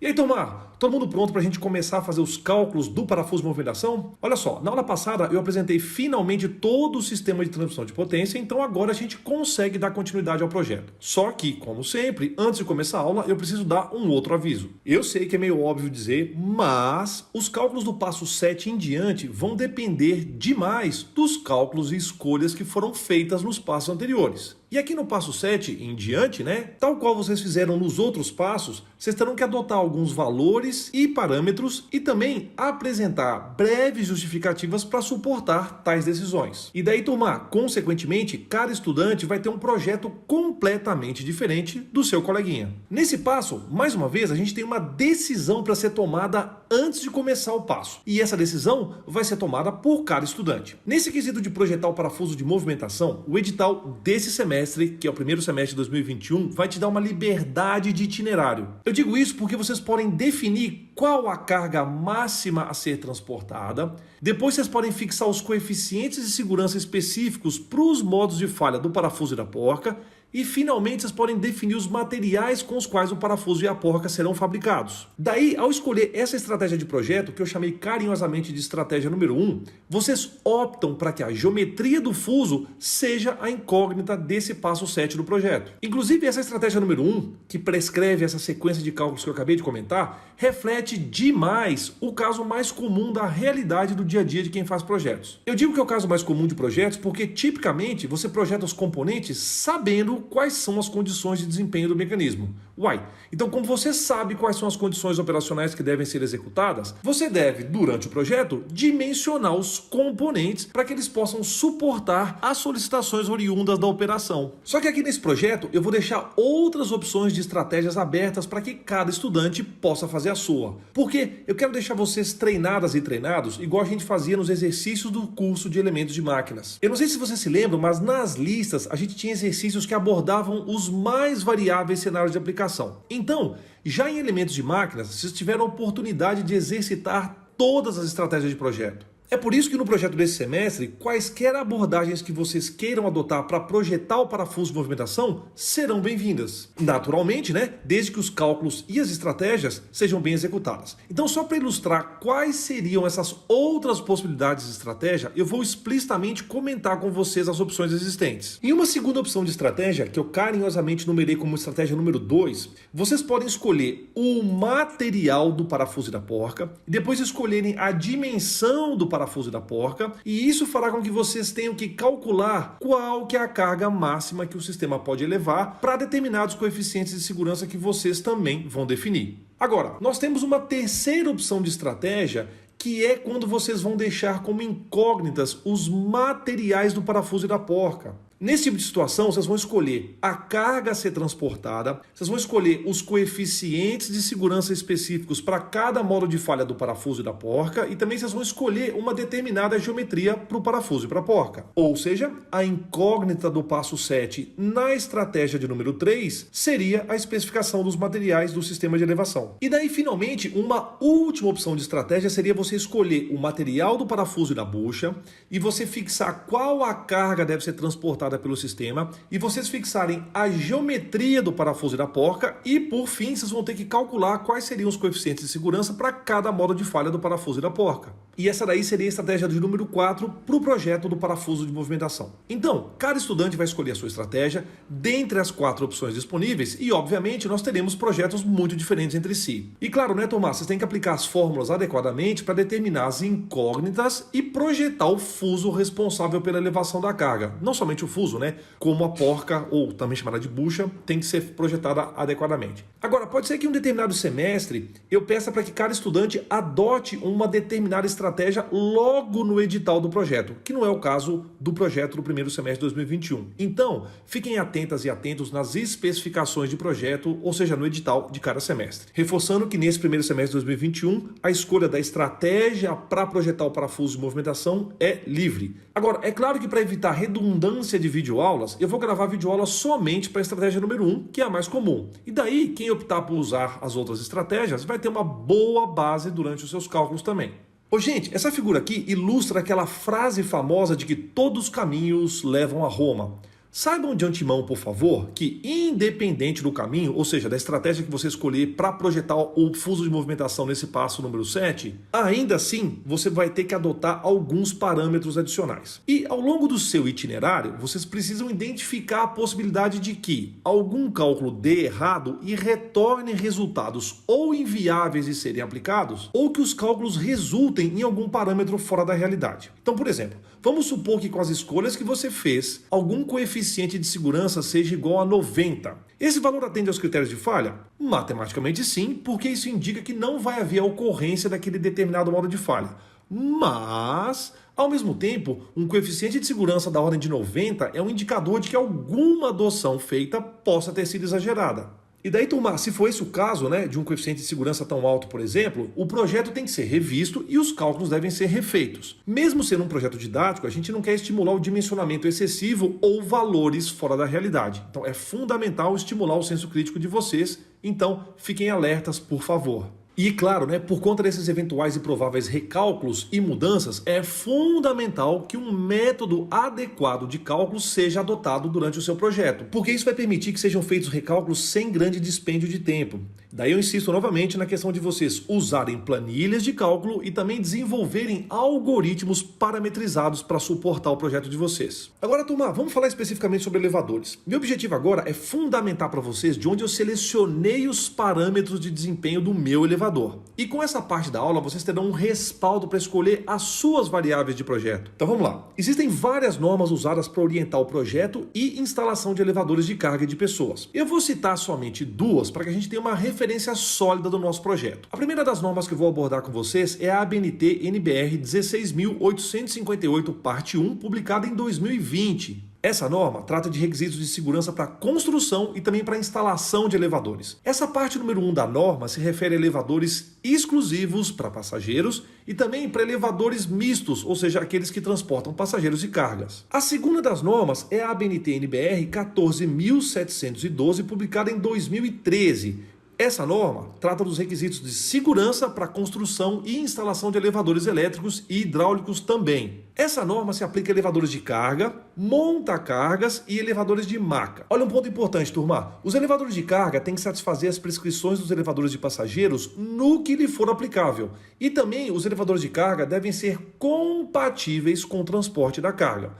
E aí, turma, todo mundo pronto para a gente começar a fazer os cálculos do parafuso de movimentação? Olha só, na aula passada eu apresentei finalmente todo o sistema de transmissão de potência, então agora a gente consegue dar continuidade ao projeto. Só que, como sempre, antes de começar a aula, eu preciso dar um outro aviso. Eu sei que é meio óbvio dizer, mas os cálculos do passo 7 em diante vão depender demais dos cálculos e escolhas que foram feitas nos passos anteriores. E aqui no passo 7 em diante, tal qual vocês fizeram nos outros passos, vocês terão que adotar alguns valores e parâmetros e também apresentar breves justificativas para suportar tais decisões. E daí, turma, consequentemente, cada estudante vai ter um projeto completamente diferente do seu coleguinha. Nesse passo, mais uma vez, a gente tem uma decisão para ser tomada antes de começar o passo. E essa decisão vai ser tomada por cada estudante. Nesse quesito de projetar o parafuso de movimentação, o edital desse semestre, que é o primeiro semestre de 2021, vai te dar uma liberdade de itinerário. Eu digo isso porque vocês podem definir qual a carga máxima a ser transportada. Depois vocês podem fixar os coeficientes de segurança específicos para os modos de falha do parafuso e da porca. E finalmente vocês podem definir os materiais com os quais o parafuso e a porca serão fabricados. Daí, ao escolher essa estratégia de projeto, que eu chamei carinhosamente de estratégia número 1, vocês optam para que a geometria do fuso seja a incógnita desse passo 7 do projeto. Inclusive, essa estratégia número 1, que prescreve essa sequência de cálculos que eu acabei de comentar, reflete demais o caso mais comum da realidade do dia a dia de quem faz projetos. Eu digo que é o caso mais comum de projetos porque, tipicamente, você projeta os componentes sabendo quais são as condições de desempenho do mecanismo. Então como você sabe quais são as condições operacionais que devem ser executadas, você deve, durante o projeto, dimensionar os componentes para que eles possam suportar as solicitações oriundas da operação. Só que aqui nesse projeto eu vou deixar outras opções de estratégias abertas para que cada estudante possa fazer a sua. Porque eu quero deixar vocês treinadas e treinados igual a gente fazia nos exercícios do curso de elementos de máquinas. Eu não sei se vocês se lembram, mas nas listas a gente tinha exercícios que abordavam os mais variáveis cenários de aplicação. Então, já em elementos de máquinas, vocês tiveram a oportunidade de exercitar todas as estratégias de projeto. É por isso que no projeto desse semestre, quaisquer abordagens que vocês queiram adotar para projetar o parafuso de movimentação serão bem-vindas. Naturalmente, desde que os cálculos e as estratégias sejam bem executadas. Então, só para ilustrar quais seriam essas outras possibilidades de estratégia, eu vou explicitamente comentar com vocês as opções existentes. Em uma segunda opção de estratégia, que eu carinhosamente numerei como estratégia número 2, vocês podem escolher o material do parafuso e da porca, e depois escolherem a dimensão do parafuso e da porca, e isso fará com que vocês tenham que calcular qual que é a carga máxima que o sistema pode elevar para determinados coeficientes de segurança que vocês também vão definir. Agora, nós temos uma terceira opção de estratégia, que é quando vocês vão deixar como incógnitas os materiais do parafuso e da porca. Nesse tipo de situação, vocês vão escolher a carga a ser transportada, vocês vão escolher os coeficientes de segurança específicos para cada modo de falha do parafuso e da porca, e também vocês vão escolher uma determinada geometria para o parafuso e para a porca. Ou seja, a incógnita do passo 7 na estratégia de número 3 seria a especificação dos materiais do sistema de elevação. E daí, finalmente, uma última opção de estratégia seria você escolher o material do parafuso e da bucha, e você fixar qual a carga deve ser transportada pelo sistema, e vocês fixarem a geometria do parafuso e da porca, e por fim vocês vão ter que calcular quais seriam os coeficientes de segurança para cada modo de falha do parafuso e da porca. E essa daí seria a estratégia de número 4 para o projeto do parafuso de movimentação. Então, cada estudante vai escolher a sua estratégia dentre as 4 opções disponíveis, e obviamente nós teremos projetos muito diferentes entre si. E claro, turma, vocês têm que aplicar as fórmulas adequadamente para determinar as incógnitas e projetar o fuso responsável pela elevação da carga. Não somente o fuso, como a porca, ou também chamada de bucha, tem que ser projetada adequadamente. Agora, pode ser que em um determinado semestre eu peça para que cada estudante adote uma determinada estratégia logo no edital do projeto, que não é o caso do projeto do primeiro semestre de 2021. Então, fiquem atentas e atentos nas especificações de projeto, ou seja, no edital de cada semestre. Reforçando que nesse primeiro semestre de 2021, a escolha da estratégia para projetar o parafuso de movimentação é livre. Agora, é claro que para evitar redundância de videoaulas, eu vou gravar videoaulas somente para a estratégia número 1, que é a mais comum. E daí, quem optar por usar as outras estratégias vai ter uma boa base durante os seus cálculos também. Gente, essa figura aqui ilustra aquela frase famosa de que todos os caminhos levam a Roma. Saibam de antemão, por favor, que independente do caminho, ou seja, da estratégia que você escolher para projetar o fluxo de movimentação nesse passo número 7, ainda assim você vai ter que adotar alguns parâmetros adicionais. E ao longo do seu itinerário, vocês precisam identificar a possibilidade de que algum cálculo dê errado e retorne resultados ou inviáveis de serem aplicados, ou que os cálculos resultem em algum parâmetro fora da realidade. Então, por exemplo, vamos supor que com as escolhas que você fez, algum coeficiente de segurança seja igual a 90. Esse valor atende aos critérios de falha? Matematicamente sim, porque isso indica que não vai haver a ocorrência daquele determinado modo de falha. Mas, ao mesmo tempo, um coeficiente de segurança da ordem de 90 é um indicador de que alguma adoção feita possa ter sido exagerada. E daí, turma, se for esse o caso, de um coeficiente de segurança tão alto, por exemplo, o projeto tem que ser revisto e os cálculos devem ser refeitos. Mesmo sendo um projeto didático, a gente não quer estimular o dimensionamento excessivo ou valores fora da realidade. Então, é fundamental estimular o senso crítico de vocês. Então, fiquem alertas, por favor. E claro, por conta desses eventuais e prováveis recálculos e mudanças, é fundamental que um método adequado de cálculo seja adotado durante o seu projeto, porque isso vai permitir que sejam feitos recálculos sem grande dispêndio de tempo. Daí eu insisto novamente na questão de vocês usarem planilhas de cálculo e também desenvolverem algoritmos parametrizados para suportar o projeto de vocês. Agora, turma, vamos falar especificamente sobre elevadores. Meu objetivo agora é fundamentar para vocês de onde eu selecionei os parâmetros de desempenho do meu elevador. E com essa parte da aula, vocês terão um respaldo para escolher as suas variáveis de projeto. Então vamos lá. Existem várias normas usadas para orientar o projeto e instalação de elevadores de carga de pessoas. Eu vou citar somente duas para que a gente tenha uma referência sólida do nosso projeto. A primeira das normas que eu vou abordar com vocês é a ABNT NBR 16.858, parte 1, publicada em 2020. Essa norma trata de requisitos de segurança para construção e também para instalação de elevadores. Essa parte número 1 da norma se refere a elevadores exclusivos para passageiros e também para elevadores mistos, ou seja, aqueles que transportam passageiros e cargas. A segunda das normas é a ABNT NBR 14.712, publicada em 2013. Essa norma trata dos requisitos de segurança para construção e instalação de elevadores elétricos e hidráulicos também. Essa norma se aplica a elevadores de carga, monta-cargas e elevadores de maca. Olha um ponto importante, turma. Os elevadores de carga têm que satisfazer as prescrições dos elevadores de passageiros no que lhe for aplicável. E também os elevadores de carga devem ser compatíveis com o transporte da carga.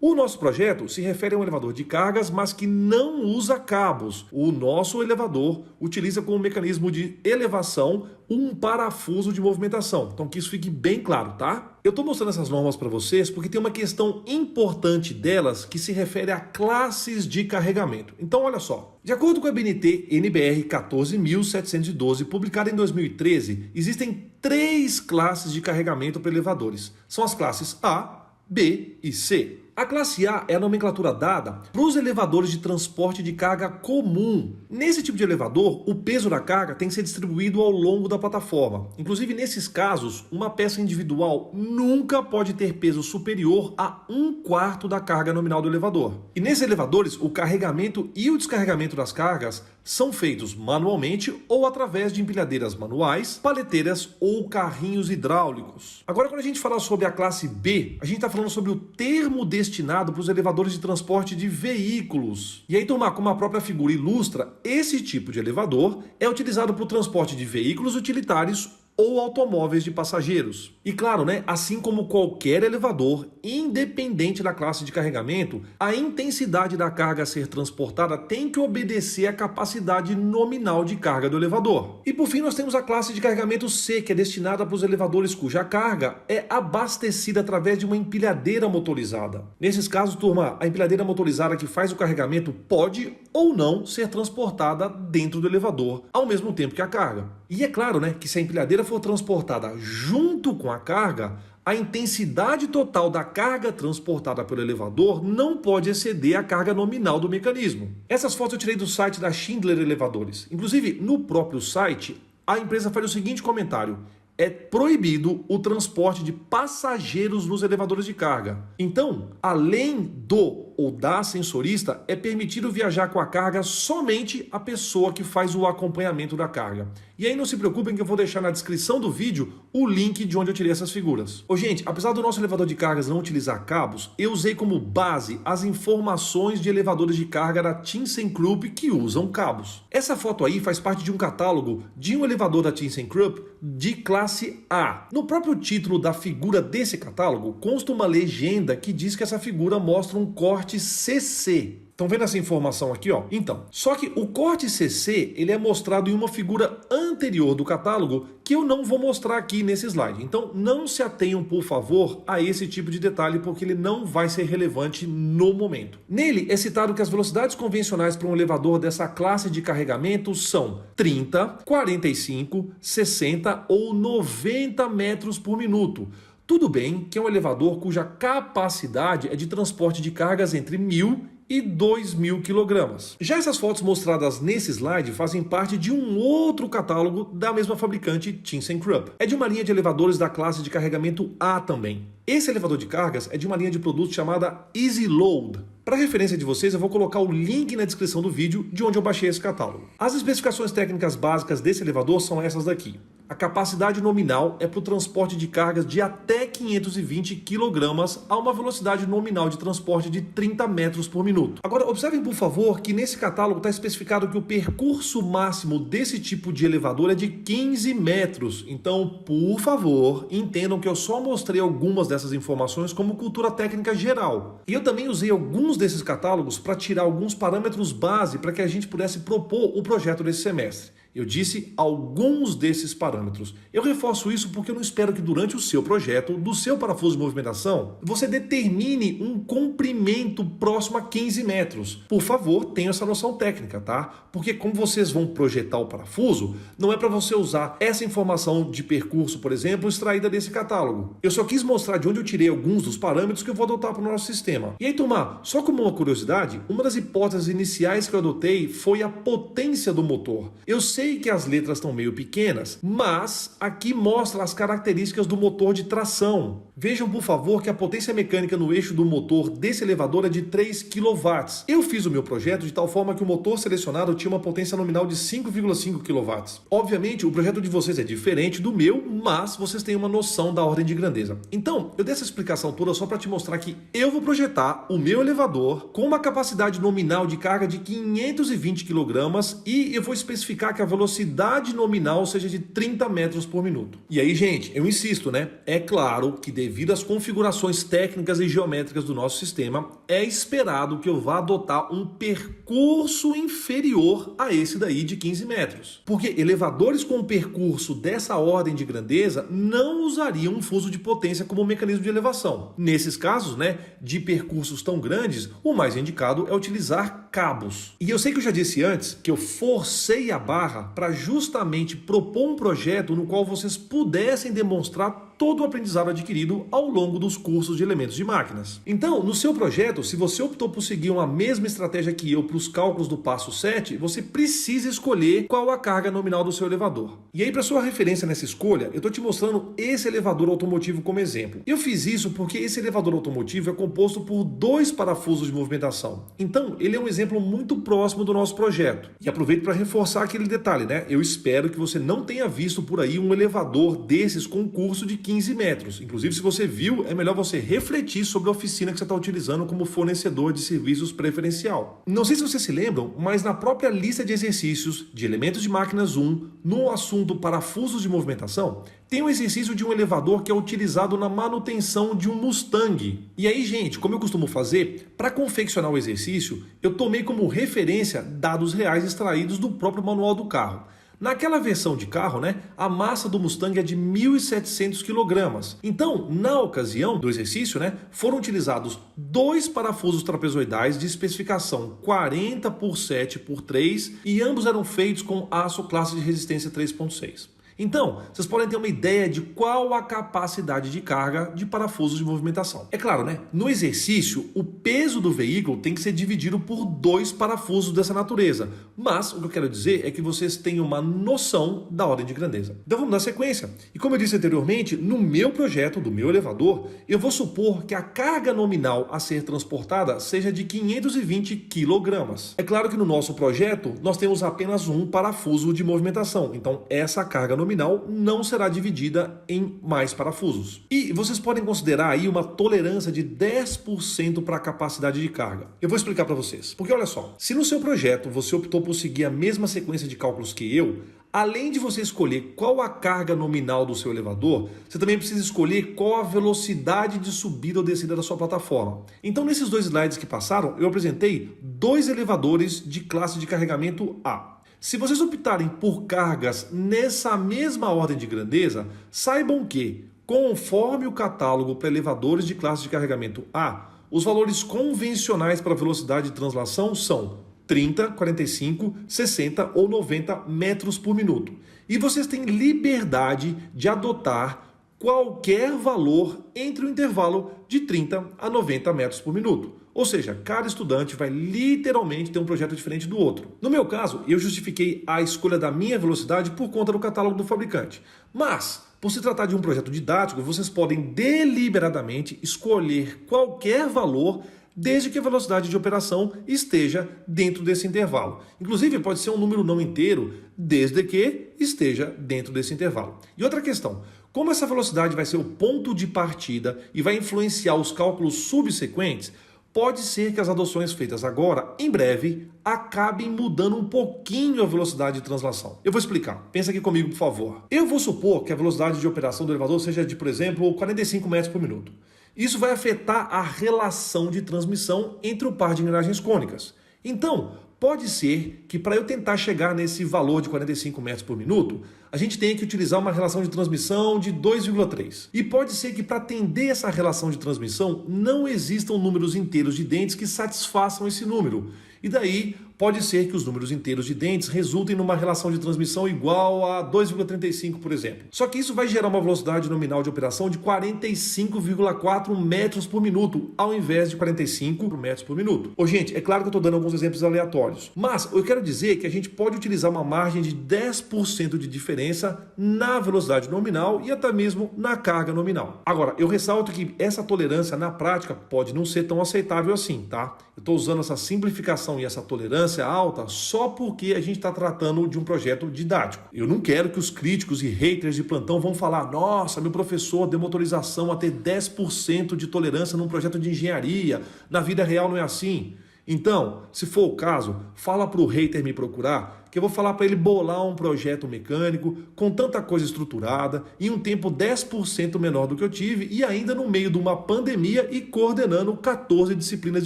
O nosso projeto se refere a um elevador de cargas, mas que não usa cabos. O nosso elevador utiliza como mecanismo de elevação um parafuso de movimentação. Então que isso fique bem claro, tá? Eu estou mostrando essas normas para vocês porque tem uma questão importante delas que se refere a classes de carregamento. Então olha só, de acordo com a BNT NBR 14.712, publicada em 2013, existem 3 classes de carregamento para elevadores. São as classes A, B e C. A classe A é a nomenclatura dada para os elevadores de transporte de carga comum. Nesse tipo de elevador, o peso da carga tem que ser distribuído ao longo da plataforma. Inclusive, nesses casos, uma peça individual nunca pode ter peso superior a 1/4 da carga nominal do elevador. E nesses elevadores, o carregamento e o descarregamento das cargas são feitos manualmente ou através de empilhadeiras manuais, paleteiras ou carrinhos hidráulicos. Agora, quando a gente fala sobre a classe B, a gente está falando sobre o termo destinado para os elevadores de transporte de veículos. E aí, turma, como a própria figura ilustra, esse tipo de elevador é utilizado para o transporte de veículos utilitários ou automóveis de passageiros. E claro, assim como qualquer elevador, independente da classe de carregamento, a intensidade da carga a ser transportada tem que obedecer à capacidade nominal de carga do elevador. E por fim, nós temos a classe de carregamento C, que é destinada para os elevadores cuja carga é abastecida através de uma empilhadeira motorizada. Nesses casos, turma, a empilhadeira motorizada que faz o carregamento pode ou não ser transportada dentro do elevador, ao mesmo tempo que a carga. E é claro, que se a empilhadeira for transportada junto com a carga, a intensidade total da carga transportada pelo elevador não pode exceder a carga nominal do mecanismo. Essas fotos eu tirei do site da Schindler Elevadores. Inclusive, no próprio site, a empresa faz o seguinte comentário: é proibido o transporte de passageiros nos elevadores de carga. Então, além do ou da ascensorista, é permitido viajar com a carga somente a pessoa que faz o acompanhamento da carga. E aí não se preocupem que eu vou deixar na descrição do vídeo o link de onde eu tirei essas figuras. Ô gente, apesar do nosso elevador de cargas não utilizar cabos, eu usei como base as informações de elevadores de carga da ThyssenKrupp que usam cabos. Essa foto aí faz parte de um catálogo de um elevador da ThyssenKrupp de classe A. No próprio título da figura desse catálogo consta uma legenda que diz que essa figura mostra um corte CC. Estão vendo essa informação aqui, ó? Então, só que o corte CC, ele é mostrado em uma figura anterior do catálogo que eu não vou mostrar aqui nesse slide. Então, não se atenham, por favor, a esse tipo de detalhe, porque ele não vai ser relevante no momento. Nele é citado que as velocidades convencionais para um elevador dessa classe de carregamento são 30, 45, 60 ou 90 metros por minuto. Tudo bem que é um elevador cuja capacidade é de transporte de cargas entre 1.000 e 2.000 kg. Já essas fotos mostradas nesse slide fazem parte de um outro catálogo da mesma fabricante ThyssenKrupp. É de uma linha de elevadores da classe de carregamento A também. Esse elevador de cargas é de uma linha de produtos chamada Easy Load. Para referência de vocês, eu vou colocar o link na descrição do vídeo de onde eu baixei esse catálogo. As especificações técnicas básicas desse elevador são essas daqui. A capacidade nominal é para o transporte de cargas de até 520 kg a uma velocidade nominal de transporte de 30 metros por minuto. Agora, observem por favor que nesse catálogo está especificado que o percurso máximo desse tipo de elevador é de 15 metros. Então, por favor, entendam que eu só mostrei algumas dessas informações como cultura técnica geral. E eu também usei alguns desses catálogos para tirar alguns parâmetros base para que a gente pudesse propor o projeto desse semestre. Eu disse alguns desses parâmetros. Eu reforço isso porque eu não espero que durante o seu projeto, do seu parafuso de movimentação, você determine um comprimento próximo a 15 metros. Por favor, tenha essa noção técnica, tá? Porque como vocês vão projetar o parafuso, não é para você usar essa informação de percurso, por exemplo, extraída desse catálogo. Eu só quis mostrar de onde eu tirei alguns dos parâmetros que eu vou adotar para o nosso sistema. E aí, turma, só como uma curiosidade, uma das hipóteses iniciais que eu adotei foi a potência do motor. Eu sei que as letras estão meio pequenas, mas aqui mostra as características do motor de tração. Vejam, por favor, que a potência mecânica no eixo do motor desse elevador é de 3 kW. Eu fiz o meu projeto de tal forma que o motor selecionado tinha uma potência nominal de 5,5 kW. Obviamente, o projeto de vocês é diferente do meu, mas vocês têm uma noção da ordem de grandeza. Então, eu dei essa explicação toda só para te mostrar que eu vou projetar o meu elevador com uma capacidade nominal de carga de 520 kg e eu vou especificar que a velocidade nominal seja de 30 metros por minuto. E aí, gente, eu insisto, né? É claro que devido às configurações técnicas e geométricas do nosso sistema, é esperado que eu vá adotar um percurso inferior a esse daí de 15 metros. Porque elevadores com um percurso dessa ordem de grandeza não usariam um fuso de potência como mecanismo de elevação. Nesses casos, né, de percursos tão grandes, o mais indicado é utilizar cabos. E eu sei que eu já disse antes que eu forcei a barra para justamente propor um projeto no qual vocês pudessem demonstrar todo o aprendizado adquirido ao longo dos cursos de elementos de máquinas. Então, no seu projeto, se você optou por seguir uma mesma estratégia que eu para os cálculos do passo 7, você precisa escolher qual a carga nominal do seu elevador. E aí, para sua referência nessa escolha, eu estou te mostrando esse elevador automotivo como exemplo. Eu fiz isso porque esse elevador automotivo é composto por 2 parafusos de movimentação. Então, ele é um exemplo muito próximo do nosso projeto. E aproveito para reforçar aquele detalhe, né? Eu espero que você não tenha visto por aí um elevador desses com curso de 15 metros. Inclusive, se você viu, é melhor você refletir sobre a oficina que você está utilizando como fornecedor de serviços preferencial. Não sei se vocês se lembram, mas na própria lista de exercícios de elementos de máquinas 1, no assunto parafusos de movimentação, tem um exercício de um elevador que é utilizado na manutenção de um Mustang. E aí, gente, como eu costumo fazer, para confeccionar o exercício, eu tomei como referência dados reais extraídos do próprio manual do carro. Naquela versão de carro, né, a massa do Mustang é de 1.700 kg. Então, na ocasião do exercício, né, foram utilizados 2 parafusos trapezoidais de especificação 40 por 7 por 3 e ambos eram feitos com aço classe de resistência 3.6. Então, vocês podem ter uma ideia de qual a capacidade de carga de parafusos de movimentação. É claro, né? No exercício, o peso do veículo tem que ser dividido por 2 parafusos dessa natureza. Mas o que eu quero dizer é que vocês tenham uma noção da ordem de grandeza. Então vamos dar sequência. E como eu disse anteriormente, no meu projeto, do meu elevador, eu vou supor que a carga nominal a ser transportada seja de 520 kg. É claro que no nosso projeto, nós temos apenas um parafuso de movimentação. Então essa carga nominal não será dividida em mais parafusos. E vocês podem considerar aí uma tolerância de 10% para a capacidade de carga. Eu vou explicar para vocês. Porque olha só, se no seu projeto você optou por seguir a mesma sequência de cálculos que eu, além de você escolher qual a carga nominal do seu elevador, você também precisa escolher qual a velocidade de subida ou descida da sua plataforma. Então, nesses 2 slides que passaram, eu apresentei 2 elevadores de classe de carregamento A. Se vocês optarem por cargas nessa mesma ordem de grandeza, saibam que, conforme o catálogo para elevadores de classe de carregamento A, os valores convencionais para velocidade de translação são 30, 45, 60 ou 90 metros por minuto. E vocês têm liberdade de adotar qualquer valor entre o intervalo de 30 a 90 metros por minuto. Ou seja, cada estudante vai literalmente ter um projeto diferente do outro. No meu caso, eu justifiquei a escolha da minha velocidade por conta do catálogo do fabricante. Mas, por se tratar de um projeto didático, vocês podem deliberadamente escolher qualquer valor desde que a velocidade de operação esteja dentro desse intervalo. Inclusive, pode ser um número não inteiro, desde que esteja dentro desse intervalo. E outra questão, como essa velocidade vai ser o ponto de partida e vai influenciar os cálculos subsequentes, pode ser que as adoções feitas agora, em breve, acabem mudando um pouquinho a velocidade de translação. Eu vou explicar. Pensa aqui comigo, por favor. Eu vou supor que a velocidade de operação do elevador seja de, por exemplo, 45 metros por minuto. Isso vai afetar a relação de transmissão entre o par de engrenagens cônicas. Então, pode ser que para eu tentar chegar nesse valor de 45 metros por minuto, a gente tenha que utilizar uma relação de transmissão de 2,3. E pode ser que para atender essa relação de transmissão não existam números inteiros de dentes que satisfaçam esse número. E daí pode ser que os números inteiros de dentes resultem numa relação de transmissão igual a 2,35, por exemplo. Só que isso vai gerar uma velocidade nominal de operação de 45,4 metros por minuto, ao invés de 45 metros por minuto. Ô, gente, é claro que eu estou dando alguns exemplos aleatórios, mas eu quero dizer que a gente pode utilizar uma margem de 10% de diferença na velocidade nominal e até mesmo na carga nominal. Agora, eu ressalto que essa tolerância na prática pode não ser tão aceitável assim, tá? Eu estou usando essa simplificação e essa tolerância alta só porque a gente está tratando de um projeto didático. Eu não quero que os críticos e haters de plantão vão falar: nossa, meu professor deu motorização a ter 10% de tolerância num projeto de engenharia, na vida real não é assim. Então, se for o caso, fala para o hater me procurar, que eu vou falar para ele bolar um projeto mecânico com tanta coisa estruturada, em um tempo 10% menor do que eu tive e ainda no meio de uma pandemia e coordenando 14 disciplinas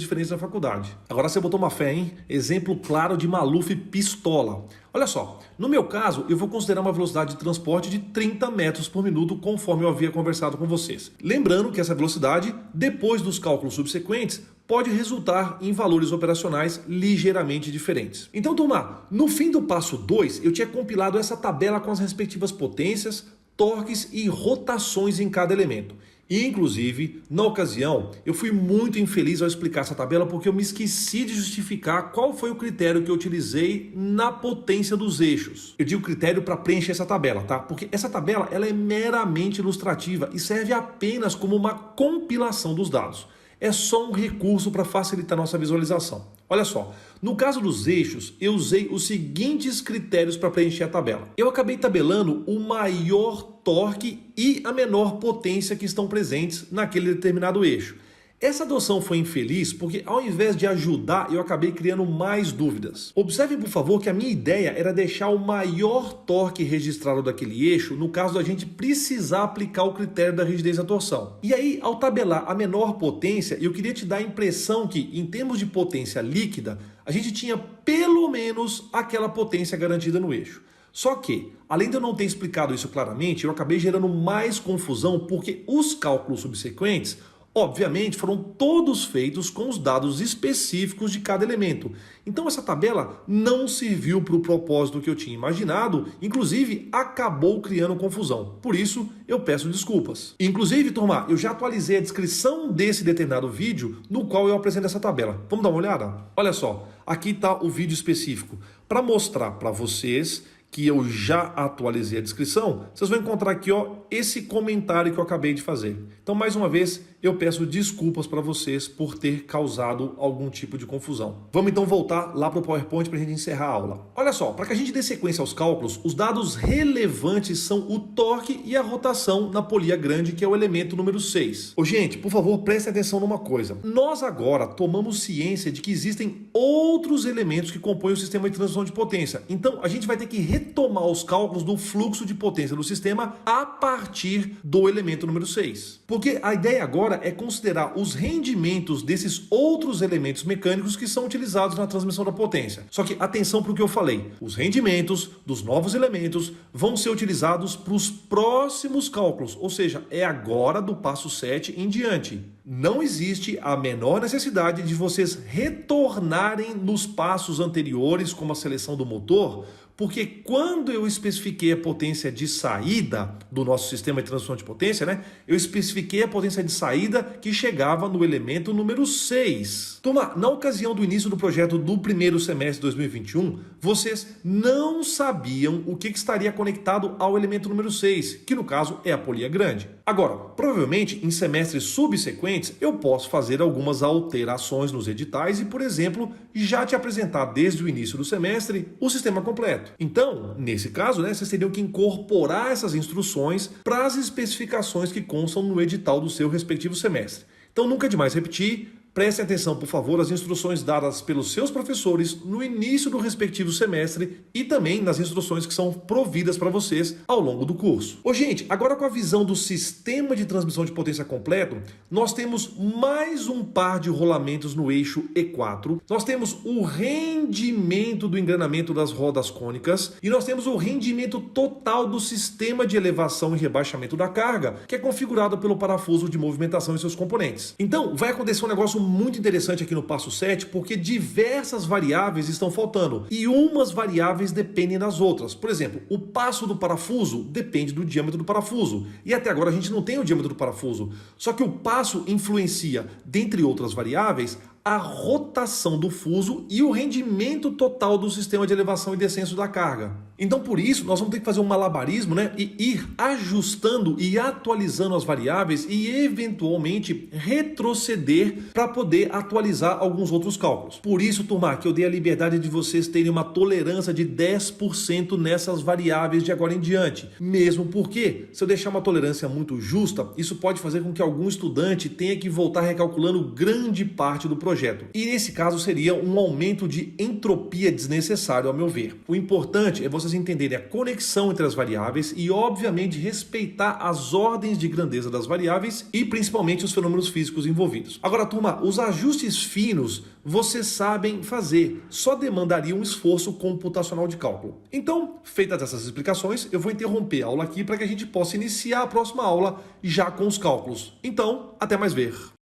diferentes na faculdade. Agora você botou uma fé, hein? Exemplo claro de Maluf pistola. Olha só, no meu caso, eu vou considerar uma velocidade de transporte de 30 metros por minuto, conforme eu havia conversado com vocês. Lembrando que essa velocidade, depois dos cálculos subsequentes, pode resultar em valores operacionais ligeiramente diferentes. Então, turma, no fim do passo 2, eu tinha compilado essa tabela com as respectivas potências, torques e rotações em cada elemento. E, inclusive, na ocasião, eu fui muito infeliz ao explicar essa tabela porque eu me esqueci de justificar qual foi o critério que eu utilizei na potência dos eixos. Eu digo critério para preencher essa tabela, tá? Porque essa tabela ela é meramente ilustrativa e serve apenas como uma compilação dos dados. É só um recurso para facilitar nossa visualização. Olha só, no caso dos eixos, eu usei os seguintes critérios para preencher a tabela. Eu acabei tabelando o maior torque e a menor potência que estão presentes naquele determinado eixo. Essa adoção foi infeliz porque, ao invés de ajudar, eu acabei criando mais dúvidas. Observem, por favor, que a minha ideia era deixar o maior torque registrado daquele eixo no caso da gente precisar aplicar o critério da rigidez da torção. E aí, ao tabelar a menor potência, eu queria te dar a impressão que, em termos de potência líquida, a gente tinha pelo menos aquela potência garantida no eixo. Só que, além de eu não ter explicado isso claramente, eu acabei gerando mais confusão porque os cálculos subsequentes Obviamente, foram todos feitos com os dados específicos de cada elemento. Então essa tabela não serviu para o propósito que eu tinha imaginado, inclusive acabou criando confusão. Por isso, eu peço desculpas. Inclusive, turma, eu já atualizei a descrição desse determinado vídeo no qual eu apresento essa tabela. Vamos dar uma olhada? Olha só, aqui está o vídeo específico para mostrar para vocês que eu já atualizei a descrição. Vocês vão encontrar aqui, ó, esse comentário que eu acabei de fazer. Então, mais uma vez, eu peço desculpas para vocês por ter causado algum tipo de confusão. Vamos então voltar lá para o PowerPoint para a gente encerrar a aula. Olha só, para que a gente dê sequência aos cálculos, os dados relevantes são o torque e a rotação na polia grande, que é o elemento número 6. Ô, gente, por favor, prestem atenção numa coisa. Nós agora tomamos ciência de que existem outros elementos que compõem o sistema de transição de potência. Então, a gente vai ter que retomar os cálculos do fluxo de potência do sistema a partir do elemento número 6. Porque a ideia agora é considerar os rendimentos desses outros elementos mecânicos que são utilizados na transmissão da potência. Só que atenção para o que eu falei. Os rendimentos dos novos elementos vão ser utilizados para os próximos cálculos, ou seja, é agora do passo 7 em diante. Não existe a menor necessidade de vocês retornarem nos passos anteriores, como a seleção do motor, porque quando eu especifiquei a potência de saída do nosso sistema de transição de potência, né, eu especifiquei a potência de saída que chegava no elemento número 6. Turma, na ocasião do início do projeto do primeiro semestre de 2021, vocês não sabiam o que estaria conectado ao elemento número 6, que no caso é a polia grande. Agora, provavelmente em semestres subsequentes, eu posso fazer algumas alterações nos editais e, por exemplo, já te apresentar desde o início do semestre o sistema completo. Então, nesse caso, né, vocês teriam que incorporar essas instruções para as especificações que constam no edital do seu respectivo semestre. Então, nunca é demais repetir. Prestem atenção, por favor, às instruções dadas pelos seus professores no início do respectivo semestre e também nas instruções que são providas para vocês ao longo do curso. Ô, gente, agora com a visão do sistema de transmissão de potência completo, nós temos mais um par de rolamentos no eixo E4, nós temos o rendimento do engranamento das rodas cônicas e nós temos o rendimento total do sistema de elevação e rebaixamento da carga, que é configurado pelo parafuso de movimentação e seus componentes. Então, vai acontecer um negócio muito interessante aqui no passo 7, porque diversas variáveis estão faltando e umas variáveis dependem das outras. Por exemplo, o passo do parafuso depende do diâmetro do parafuso e até agora a gente não tem o diâmetro do parafuso. Só que o passo influencia, dentre outras variáveis, a rotação do fuso e o rendimento total do sistema de elevação e descenso da carga. Então, por isso, nós vamos ter que fazer um malabarismo, né, e ir ajustando e atualizando as variáveis e, eventualmente, retroceder para poder atualizar alguns outros cálculos. Por isso, turma, que eu dei a liberdade de vocês terem uma tolerância de 10% nessas variáveis de agora em diante. Mesmo porque, se eu deixar uma tolerância muito justa, isso pode fazer com que algum estudante tenha que voltar recalculando grande parte do projeto. E nesse caso seria um aumento de entropia desnecessário, ao meu ver. O importante é vocês entenderem a conexão entre as variáveis e, obviamente, respeitar as ordens de grandeza das variáveis e, principalmente, os fenômenos físicos envolvidos. Agora, turma, os ajustes finos vocês sabem fazer, só demandaria um esforço computacional de cálculo. Então, feitas essas explicações, eu vou interromper a aula aqui para que a gente possa iniciar a próxima aula já com os cálculos. Então, até mais ver.